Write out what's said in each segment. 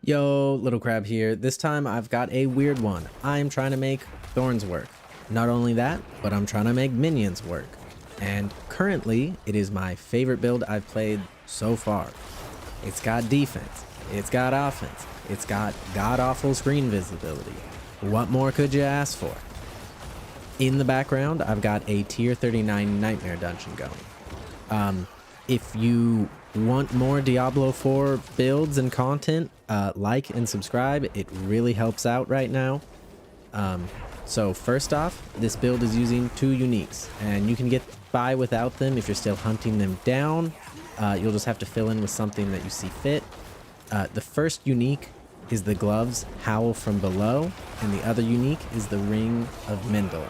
Yo, Little Crab here. This time I've got a weird one. I'm trying to make Thorns work. Not only that, but I'm trying to make minions work. And currently, it is my favorite build I've played so far. It's got defense, it's got offense, it's got god-awful screen visibility. What more could you ask for? In the background, I've got a tier 39 nightmare dungeon going. If you want more Diablo 4 builds and content, like and subscribe. It really helps out right now. So first off, this build is using 2 uniques, and you can get by without them if you're still hunting them down. You'll just have to fill in with something that you see fit. The first unique is the gloves Howl from Below, and the other unique is the Ring of Mendel.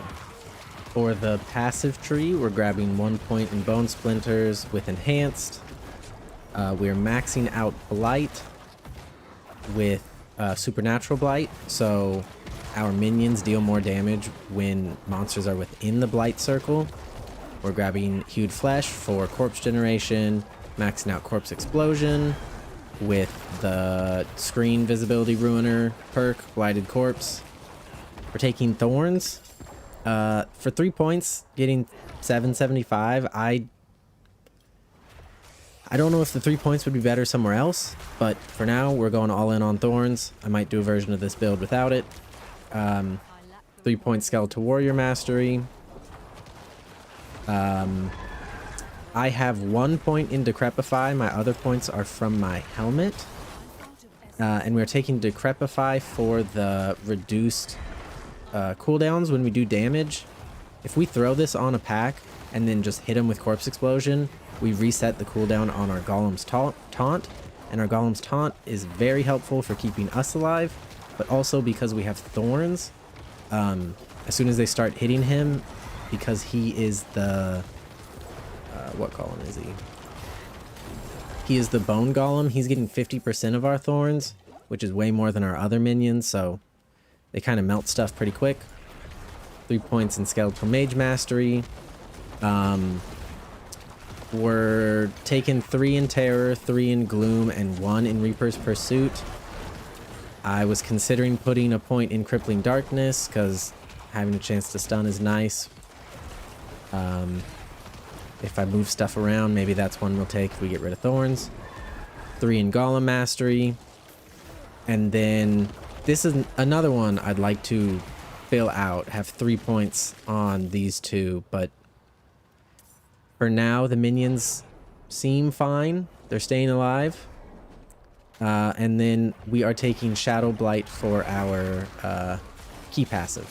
For the passive tree, we're grabbing 1 point in Bone Splinters with Enhanced. We're maxing out Blight with Supernatural Blight, so our minions deal more damage when monsters are within the Blight circle. We're grabbing Hued Flesh for Corpse Generation, maxing out Corpse Explosion with the Screen Visibility Ruiner perk, Blighted Corpse. We're taking Thorns for 3 points, getting 775. I don't know if the 3 points would be better somewhere else, but for now we're going all in on Thorns. I might do a version of this build without it. 3 point Skeletal Warrior Mastery. I have 1 point in Decrepify. My other points are from my helmet. And we're taking Decrepify for the reduced cooldowns when we do damage. If we throw this on a pack and then just hit him with Corpse Explosion, we reset the cooldown on our Golem's taunt, and our Golem's taunt is very helpful for keeping us alive, but also because we have Thorns. As soon as they start hitting him, because he is the... what golem is he? He is the Bone Golem. He's getting 50% of our Thorns, which is way more than our other minions, so they kind of melt stuff pretty quick. 3 points in Skeletal Mage Mastery. We're taking 3 in Terror, 3 in Gloom, and 1 in Reaper's Pursuit. I was considering putting a point in Crippling Darkness, because having a chance to stun is nice. If I move stuff around, maybe that's one we'll take if we get rid of Thorns. 3 in Golem Mastery. And then this is another one I'd like to fill out, have 3 points on these two, but for now the minions seem fine. They're staying alive. And then we are taking Shadow Blight for our key passive.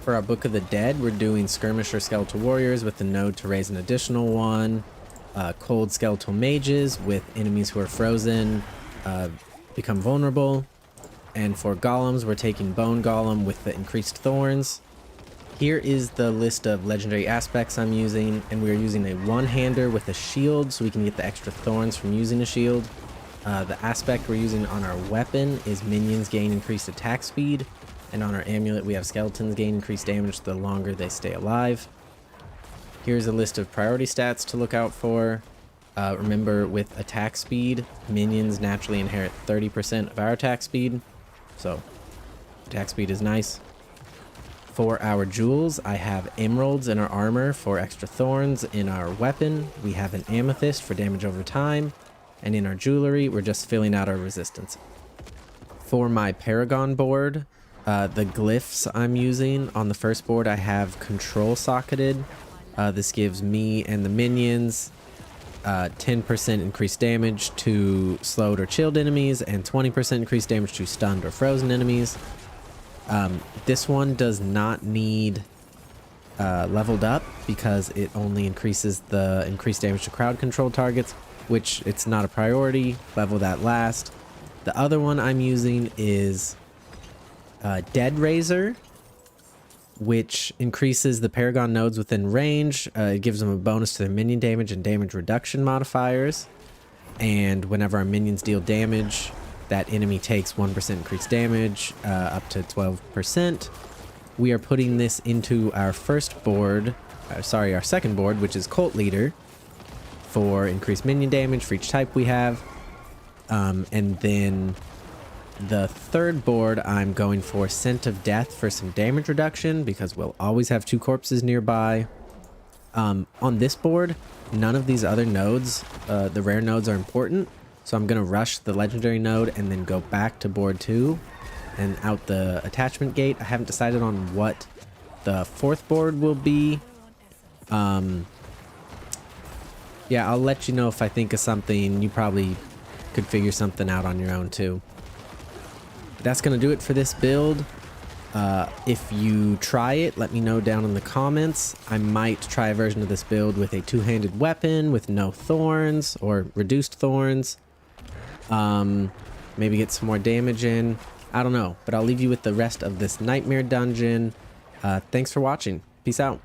For our Book of the Dead, we're doing Skirmisher Skeletal Warriors with the node to raise an additional 1. Cold Skeletal Mages with enemies who are frozen become vulnerable. And for Golems, we're taking Bone Golem with the increased Thorns. Here is the list of legendary aspects I'm using, and we're using a one-hander with a shield so we can get the extra Thorns from using a shield. The aspect we're using on our weapon is minions gain increased attack speed, and on our amulet we have skeletons gain increased damage the longer they stay alive. Here's a list of priority stats to look out for. Remember, with attack speed, minions naturally inherit 30% of our attack speed, so attack speed is nice. For our jewels, I have emeralds in our armor for extra Thorns. In our weapon, we have an amethyst for damage over time. And in our jewelry, we're just filling out our resistance. For my Paragon board, the glyphs I'm using, on the first board I have control socketed. This gives me and the minions 10% increased damage to slowed or chilled enemies and 20% increased damage to stunned or frozen enemies. This one does not need leveled up because it only increases the increased damage to crowd control targets, which it's not a priority. Level that last. The other one I'm using is Dead Razor, which increases the Paragon nodes within range. It gives them a bonus to their minion damage and damage reduction modifiers. And whenever our minions deal damage, that enemy takes 1% increased damage, up to 12%. We are putting this into our first board, our second board, which is Cult Leader, for increased minion damage for each type we have. And then the third board, I'm going for Scent of Death for some damage reduction because we'll always have 2 corpses nearby. On this board, none of these other nodes, the rare nodes, are important. So I'm going to rush the legendary node and then go back to board 2 and out the attachment gate. I haven't decided on what the 4th board will be. Yeah, I'll let you know if I think of something. You probably could figure something out on your own too. But that's going to do it for this build. If you try it, let me know down in the comments. I might try a version of this build with a 2-handed weapon with no thorns or reduced thorns. Maybe get some more damage in. I don't know, but I'll leave you with the rest of this nightmare dungeon. Thanks for watching. Peace out.